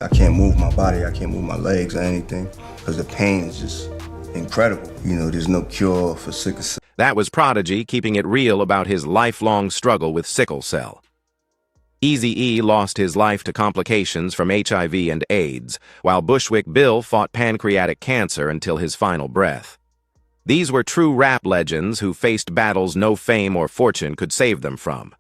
I can't move my body, I can't move my legs or anything because the pain is just incredible. There's no cure for sickle cell. That was Prodigy keeping it real about his lifelong struggle with sickle cell. Eazy-E lost his life to complications from HIV and AIDS, while Bushwick Bill fought pancreatic cancer until his final breath. These were true rap legends who faced battles no fame or fortune could save them from.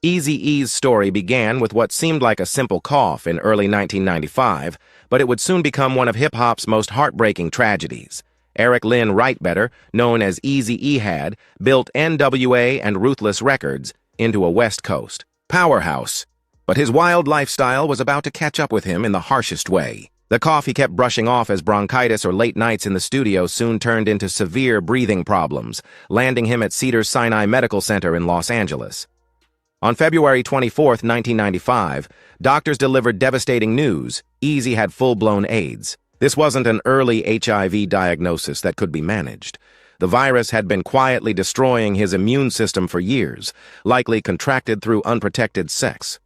Eazy-E's story began with what seemed like a simple cough in early 1995, but it would soon become one of hip-hop's most heartbreaking tragedies. Eric Lynn Wrightbetter, known as Eazy-E, had built NWA and Ruthless Records into a West Coast powerhouse. But his wild lifestyle was about to catch up with him in the harshest way. The cough he kept brushing off as bronchitis or late nights in the studio soon turned into severe breathing problems, landing him at Cedars-Sinai Medical Center in Los Angeles. On February 24, 1995, doctors delivered devastating news: Eazy had full-blown AIDS. This wasn't an early HIV diagnosis that could be managed. The virus had been quietly destroying his immune system for years, likely contracted through unprotected sex.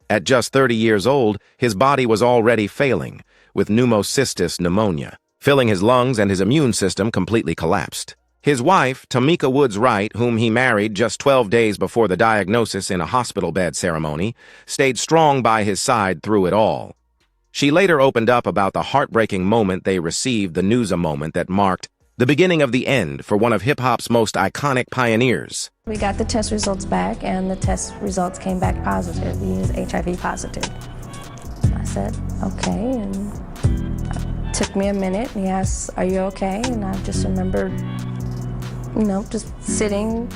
At just 30 years old, his body was already failing, with pneumocystis pneumonia, filling his lungs, and his immune system completely collapsed. His wife, Tamika Woods Wright, whom he married just 12 days before the diagnosis in a hospital bed ceremony, stayed strong by his side through it all. She later opened up about the heartbreaking moment they received, the news, a moment that marked the beginning of the end for one of hip-hop's most iconic pioneers. We got the test results back, and the test results came back positive. He is HIV positive. I said, okay, and it took me a minute, and he asked, are you okay? And I just remembered, just sitting,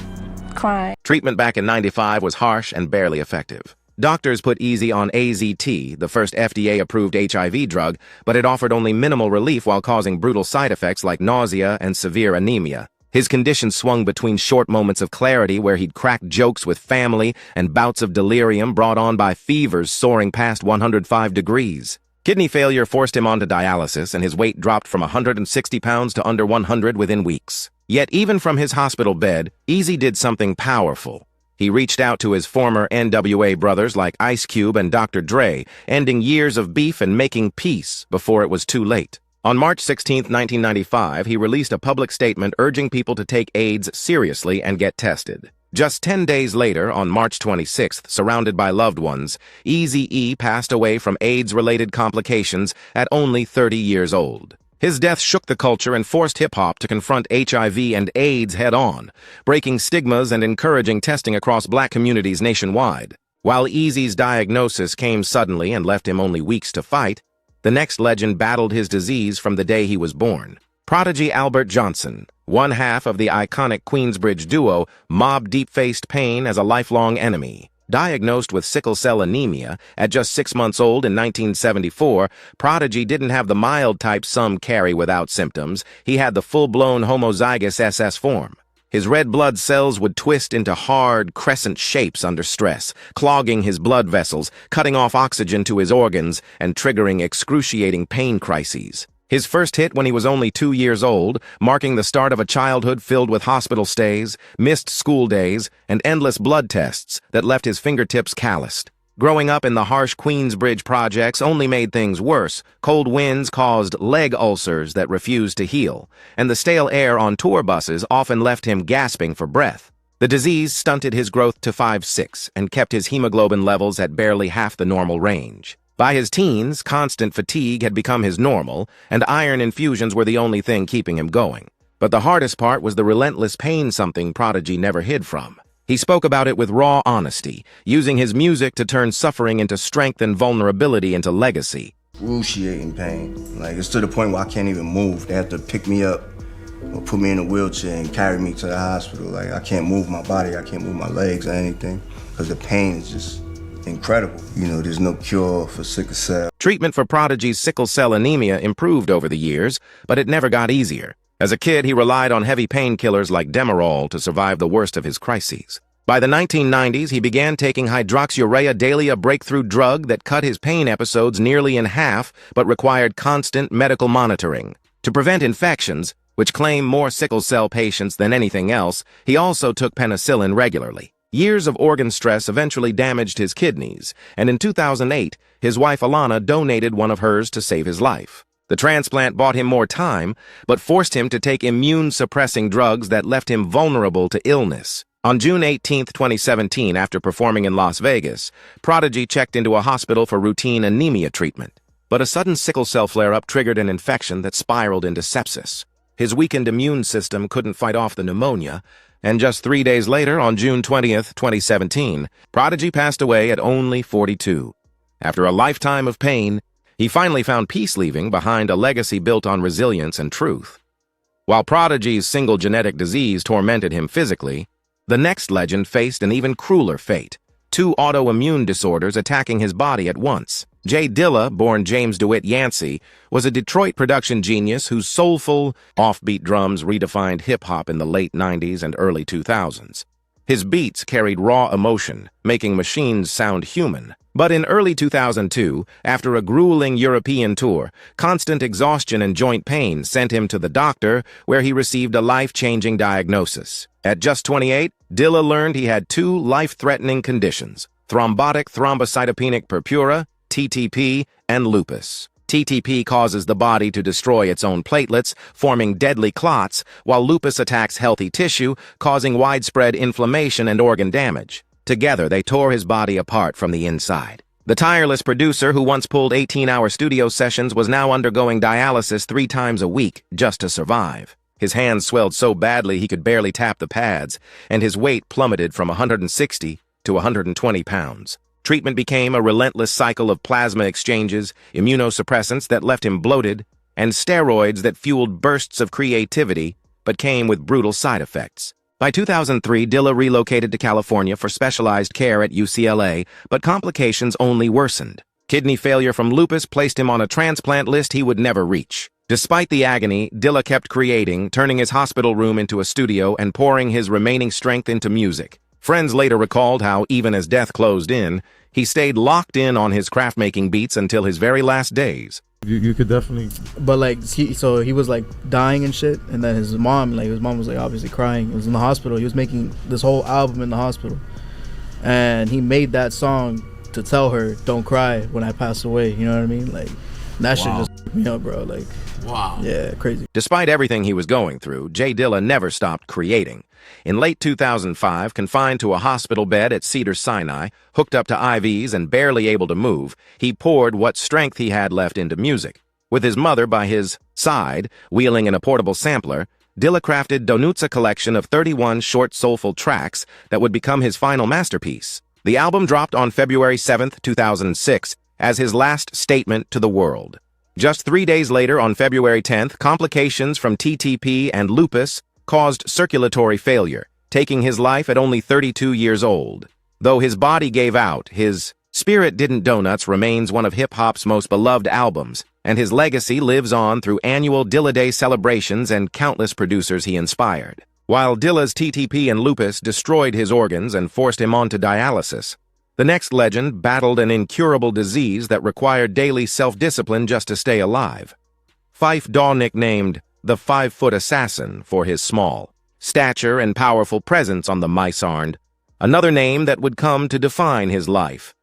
crying. Treatment back in '95 was harsh and barely effective. Doctors put Eazy on AZT, the first FDA-approved HIV drug, but it offered only minimal relief while causing brutal side effects like nausea and severe anemia. His condition swung between short moments of clarity where he'd crack jokes with family and bouts of delirium brought on by fevers soaring past 105 degrees. Kidney failure forced him onto dialysis, and his weight dropped from 160 pounds to under 100 within weeks. Yet even from his hospital bed, Eazy did something powerful. He reached out to his former NWA brothers like Ice Cube and Dr. Dre, ending years of beef and making peace before it was too late. On March 16, 1995, he released a public statement urging people to take AIDS seriously and get tested. Just 10 days later, on March 26th, surrounded by loved ones, Eazy-E passed away from AIDS-related complications at only 30 years old. His death shook the culture and forced hip-hop to confront HIV and AIDS head-on, breaking stigmas and encouraging testing across black communities nationwide. While Eazy's diagnosis came suddenly and left him only weeks to fight, the next legend battled his disease from the day he was born. Prodigy Albert Johnson, one half of the iconic Queensbridge duo, mobbed deep-faced pain as a lifelong enemy. Diagnosed with sickle cell anemia at just 6 months old in 1974, Prodigy didn't have the mild type some carry without symptoms. He had the full-blown homozygous SS form. His red blood cells would twist into hard, crescent shapes under stress, clogging his blood vessels, cutting off oxygen to his organs, and triggering excruciating pain crises. His first hit when he was only 2 years old, marking the start of a childhood filled with hospital stays, missed school days, and endless blood tests that left his fingertips calloused. Growing up in the harsh Queensbridge projects only made things worse. Cold winds caused leg ulcers that refused to heal, and the stale air on tour buses often left him gasping for breath. The disease stunted his growth to 5'6" and kept his hemoglobin levels at barely half the normal range. By his teens, constant fatigue had become his normal, and iron infusions were the only thing keeping him going. But the hardest part was the relentless pain, something Prodigy never hid from. He spoke about it with raw honesty, using his music to turn suffering into strength and vulnerability into legacy. Excruciating pain. It's to the point where I can't even move. They have to pick me up or put me in a wheelchair and carry me to the hospital. I can't move my body, I can't move my legs or anything, because the pain is just incredible. There's no cure for sickle cell. Treatment for Prodigy's sickle cell anemia improved over the years, but it never got easier. As a kid, he relied on heavy painkillers like Demerol to survive the worst of his crises. By the 1990s, he began taking hydroxyurea daily, a breakthrough drug that cut his pain episodes nearly in half, but required constant medical monitoring. To prevent infections, which claim more sickle cell patients than anything else, he also took penicillin regularly. Years of organ stress eventually damaged his kidneys, and in 2008, his wife Alana donated one of hers to save his life. The transplant bought him more time, but forced him to take immune-suppressing drugs that left him vulnerable to illness. On June 18, 2017, after performing in Las Vegas, Prodigy checked into a hospital for routine anemia treatment. But a sudden sickle cell flare-up triggered an infection that spiraled into sepsis. His weakened immune system couldn't fight off the pneumonia, and just 3 days later, on June 20, 2017, Prodigy passed away at only 42. After a lifetime of pain, he finally found peace, leaving behind a legacy built on resilience and truth. While Prodigy's single genetic disease tormented him physically, the next legend faced an even crueler fate: 2 autoimmune disorders attacking his body at once. Dilla, born James DeWitt Yancey, was a Detroit production genius whose soulful, offbeat drums redefined hip-hop in the late 90s and early 2000s. His beats carried raw emotion, making machines sound human. But in early 2002, after a grueling European tour, constant exhaustion and joint pain sent him to the doctor, where he received a life-changing diagnosis. At just 28, Dilla learned he had 2 life-threatening conditions: thrombotic thrombocytopenic purpura, TTP, and lupus. TTP causes the body to destroy its own platelets, forming deadly clots, while lupus attacks healthy tissue, causing widespread inflammation and organ damage. Together, they tore his body apart from the inside. The tireless producer who once pulled 18-hour studio sessions was now undergoing dialysis 3 times a week just to survive. His hands swelled so badly he could barely tap the pads, and his weight plummeted from 160 to 120 pounds. Treatment became a relentless cycle of plasma exchanges, immunosuppressants that left him bloated, and steroids that fueled bursts of creativity but came with brutal side effects. By 2003, Dilla relocated to California for specialized care at UCLA, but complications only worsened. Kidney failure from lupus placed him on a transplant list he would never reach. Despite the agony, Dilla kept creating, turning his hospital room into a studio and pouring his remaining strength into music. Friends later recalled how, even as death closed in, he stayed locked in on his craft-making beats until his very last days. You could definitely... But, like, he was, like, dying and shit, and then his mom was, like, obviously crying. He was in the hospital. He was making this whole album in the hospital. And he made that song to tell her, don't cry when I pass away, you know what I mean? Like, that shit just f***ed me up, bro. Like, wow. Yeah, crazy. Despite everything he was going through, Dilla never stopped creating. In late 2005, confined to a hospital bed at Cedars-Sinai, hooked up to IVs and barely able to move, he poured what strength he had left into music. With his mother by his side, wheeling in a portable sampler, Dilla crafted Donut's collection of 31 short, soulful tracks that would become his final masterpiece. The album dropped on February 7, 2006, as his last statement to the world. Just 3 days later, on February 10th, complications from TTP and lupus caused circulatory failure, taking his life at only 32 years old. Though his body gave out, his Spirit Didn't Donuts remains one of hip-hop's most beloved albums, and his legacy lives on through annual Dilla Day celebrations and countless producers he inspired. While Dilla's TTP and lupus destroyed his organs and forced him onto dialysis, the next legend battled an incurable disease that required daily self-discipline just to stay alive. Phife Dawg, nicknamed the 5-foot assassin for his small stature and powerful presence on the mice-armed, another name that would come to define his life.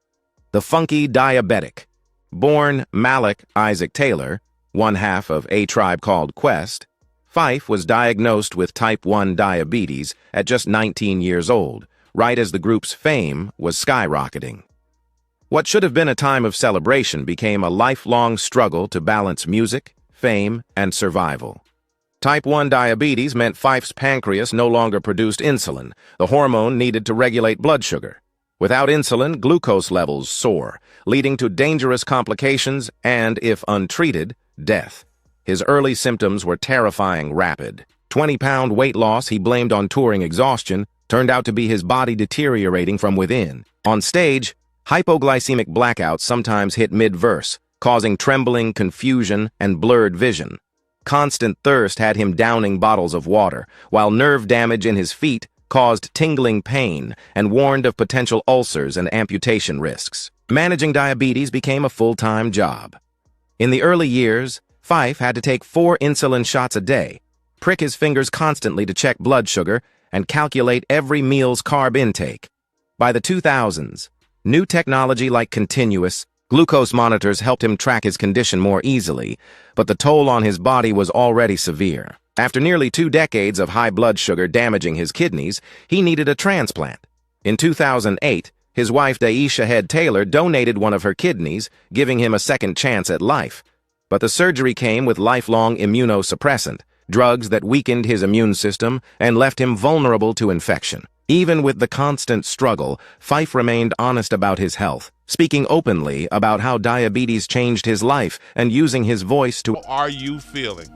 The funky diabetic. Born Malik Isaac Taylor, one half of A Tribe Called Quest, Phife was diagnosed with type 1 diabetes at just 19 years old, right as the group's fame was skyrocketing. What should have been a time of celebration became a lifelong struggle to balance music, fame, and survival. Type 1 diabetes meant Phife's pancreas no longer produced insulin, the hormone needed to regulate blood sugar. Without insulin, glucose levels soar, leading to dangerous complications and, if untreated, death. His early symptoms were terrifying rapid. 20-pound weight loss he blamed on touring exhaustion turned out to be his body deteriorating from within. On stage, hypoglycemic blackouts sometimes hit mid-verse, causing trembling, confusion, and blurred vision. Constant thirst had him downing bottles of water, while nerve damage in his feet caused tingling pain and warned of potential ulcers and amputation risks. Managing diabetes became a full-time job. In the early years, Phife had to take 4 insulin shots a day, prick his fingers constantly to check blood sugar, and calculate every meal's carb intake. By the 2000s, new technology like continuous glucose monitors helped him track his condition more easily, but the toll on his body was already severe. After nearly 2 decades of high blood sugar damaging his kidneys, he needed a transplant. In 2008, his wife Daisha Head Taylor donated one of her kidneys, giving him a second chance at life. But the surgery came with lifelong immunosuppressant, drugs that weakened his immune system and left him vulnerable to infection. Even with the constant struggle, Phife remained honest about his health, speaking openly about how diabetes changed his life and using his voice to— How are you feeling?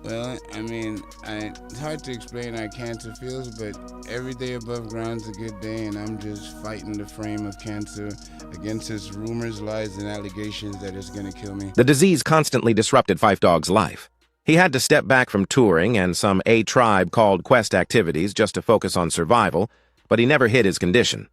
Well, I mean, it's hard to explain how cancer feels, but every day above ground's a good day, and I'm just fighting the frame of cancer against its rumors, lies, and allegations that it's gonna kill me. The disease constantly disrupted Phife Dawg's life. He had to step back from touring and some A-Tribe called Quest activities just to focus on survival, but he never hid his condition.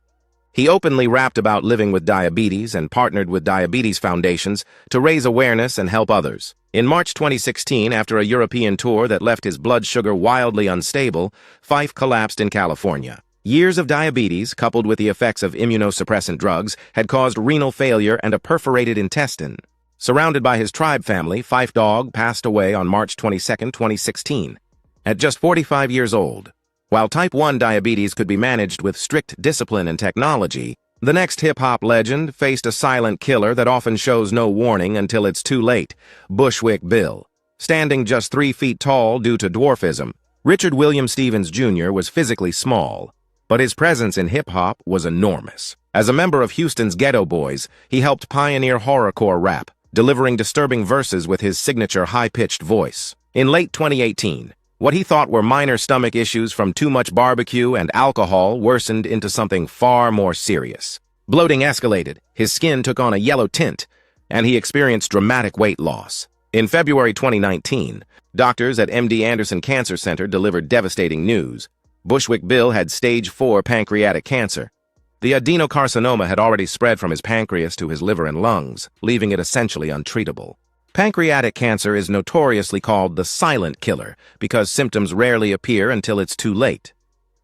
He openly rapped about living with diabetes and partnered with diabetes foundations to raise awareness and help others. In March 2016, after a European tour that left his blood sugar wildly unstable, Phife collapsed in California. Years of diabetes, coupled with the effects of immunosuppressant drugs, had caused renal failure and a perforated intestine. Surrounded by his tribe family, Phife Dawg passed away on March 22, 2016, at just 45 years old. While type 1 diabetes could be managed with strict discipline and technology, the next hip-hop legend faced a silent killer that often shows no warning until it's too late: Bushwick Bill. Standing just 3 feet tall due to dwarfism, Richard William Stevens Jr. was physically small, but his presence in hip-hop was enormous. As a member of Houston's Ghetto Boys, he helped pioneer horrorcore rap, delivering disturbing verses with his signature high-pitched voice. In late 2018, what he thought were minor stomach issues from too much barbecue and alcohol worsened into something far more serious. Bloating escalated, his skin took on a yellow tint, and he experienced dramatic weight loss. In February 2019, doctors at MD Anderson Cancer Center delivered devastating news. Bushwick Bill had stage 4 pancreatic cancer. The adenocarcinoma had already spread from his pancreas to his liver and lungs, leaving it essentially untreatable. Pancreatic cancer is notoriously called the silent killer because symptoms rarely appear until it's too late.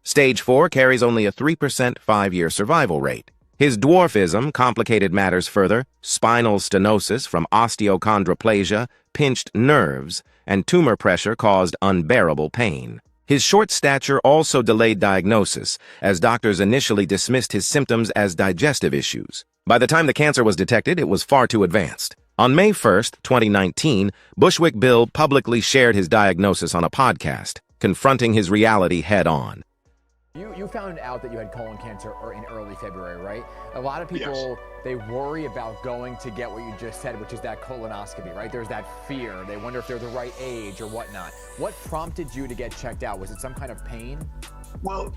Stage 4 carries only a 3% 5-year survival rate. His dwarfism complicated matters further. Spinal stenosis from osteochondroplasia, pinched nerves, and tumor pressure caused unbearable pain. His short stature also delayed diagnosis, as doctors initially dismissed his symptoms as digestive issues. By the time the cancer was detected, it was far too advanced. On May 1, 2019, Bushwick Bill publicly shared his diagnosis on a podcast, confronting his reality head-on. You found out that you had colon cancer in early February, right? A lot of people, they worry about going to get what you just said, which is that colonoscopy, right? There's that fear. They wonder if they're the right age or whatnot. What prompted you to get checked out? Was it some kind of pain? Well,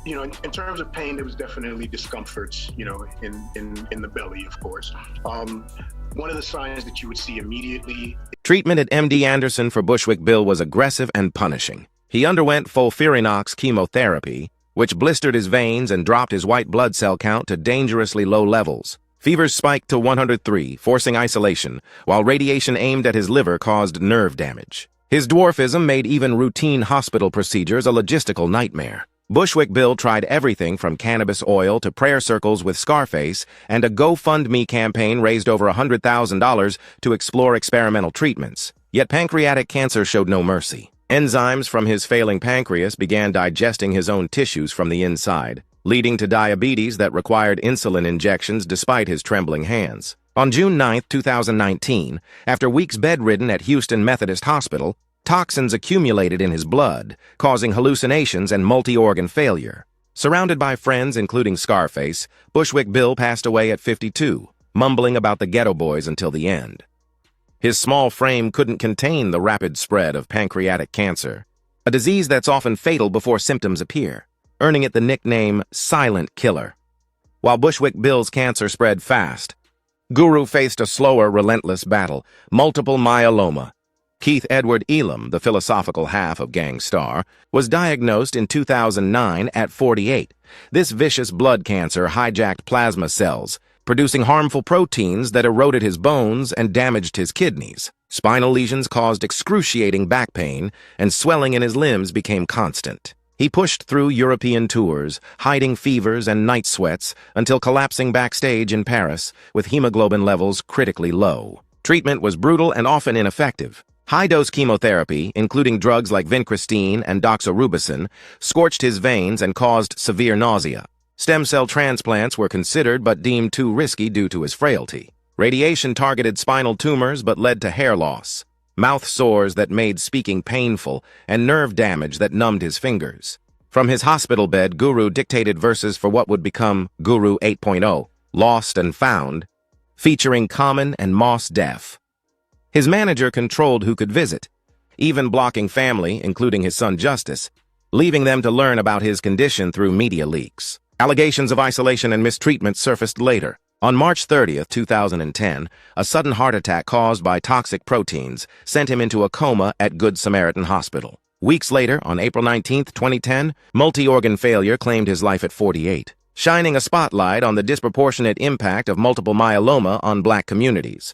in terms of pain, there was definitely discomforts, in the belly, of course. One of the signs that you would see immediately. Treatment at MD Anderson for Bushwick Bill was aggressive and punishing. He underwent FOLFIRINOX chemotherapy, which blistered his veins and dropped his white blood cell count to dangerously low levels. Fevers spiked to 103, forcing isolation, while radiation aimed at his liver caused nerve damage. His dwarfism made even routine hospital procedures a logistical nightmare. Bushwick Bill tried everything from cannabis oil to prayer circles with Scarface, and a GoFundMe campaign raised over $100,000 to explore experimental treatments. Yet pancreatic cancer showed no mercy. Enzymes from his failing pancreas began digesting his own tissues from the inside, leading to diabetes that required insulin injections despite his trembling hands. On June 9, 2019, after weeks bedridden at Houston Methodist Hospital, toxins accumulated in his blood, causing hallucinations and multi-organ failure. Surrounded by friends, including Scarface, Bushwick Bill passed away at 52, mumbling about the Ghetto Boys until the end. His small frame couldn't contain the rapid spread of pancreatic cancer, a disease that's often fatal before symptoms appear, earning it the nickname Silent Killer. While Bushwick Bill's cancer spread fast, Guru faced a slower, relentless battle: multiple myeloma. Keith Edward Elam, the philosophical half of Gang Starr, was diagnosed in 2009 at 48. This vicious blood cancer hijacked plasma cells, producing harmful proteins that eroded his bones and damaged his kidneys. Spinal lesions caused excruciating back pain, and swelling in his limbs became constant. He pushed through European tours, hiding fevers and night sweats until collapsing backstage in Paris with hemoglobin levels critically low. Treatment was brutal and often ineffective. High-dose chemotherapy, including drugs like vincristine and doxorubicin, scorched his veins and caused severe nausea. Stem cell transplants were considered but deemed too risky due to his frailty. Radiation targeted spinal tumors but led to hair loss, mouth sores that made speaking painful, and nerve damage that numbed his fingers. From his hospital bed, Guru dictated verses for what would become Guru 8.0, Lost and Found, featuring Common and Mos Def. His manager controlled who could visit, even blocking family, including his son Justice, leaving them to learn about his condition through media leaks. Allegations of isolation and mistreatment surfaced later. On March 30th, 2010, a sudden heart attack caused by toxic proteins sent him into a coma at Good Samaritan Hospital. Weeks later, on April 19, 2010, multi-organ failure claimed his life at 48, shining a spotlight on the disproportionate impact of multiple myeloma on black communities.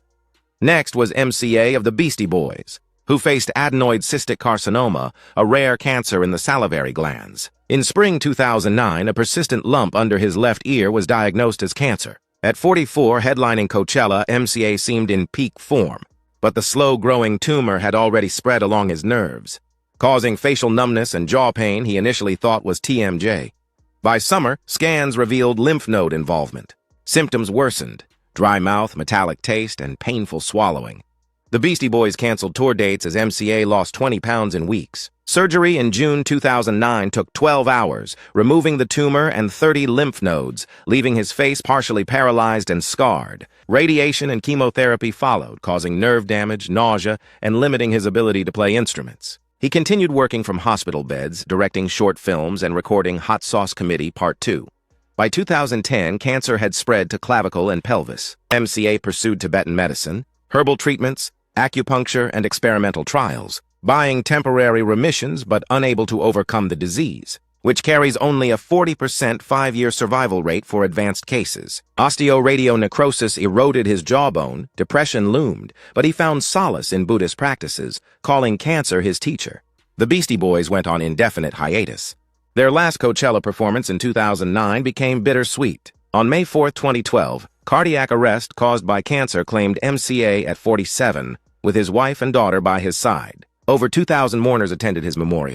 Next was MCA of the Beastie Boys, who faced adenoid cystic carcinoma, a rare cancer in the salivary glands. In spring 2009, a persistent lump under his left ear was diagnosed as cancer. At 44, headlining Coachella, MCA seemed in peak form, but the slow-growing tumor had already spread along his nerves, causing facial numbness and jaw pain he initially thought was TMJ. By summer, scans revealed lymph node involvement. Symptoms worsened: dry mouth, metallic taste, and painful swallowing. The Beastie Boys canceled tour dates as MCA lost 20 pounds in weeks. Surgery in June 2009 took 12 hours, removing the tumor and 30 lymph nodes, leaving his face partially paralyzed and scarred. Radiation and chemotherapy followed, causing nerve damage, nausea, and limiting his ability to play instruments. He continued working from hospital beds, directing short films and recording Hot Sauce Committee Part 2. By 2010, cancer had spread to clavicle and pelvis. MCA pursued Tibetan medicine, herbal treatments, acupuncture, and experimental trials, buying temporary remissions but unable to overcome the disease, which carries only a 40% 5-year survival rate for advanced cases. Osteoradionecrosis eroded his jawbone, depression loomed, but he found solace in Buddhist practices, calling cancer his teacher. The Beastie Boys went on indefinite hiatus. Their last Coachella performance in 2009 became bittersweet. On May 4, 2012, cardiac arrest caused by cancer claimed MCA at 47, with his wife and daughter by his side. Over 2,000 mourners attended his memorial.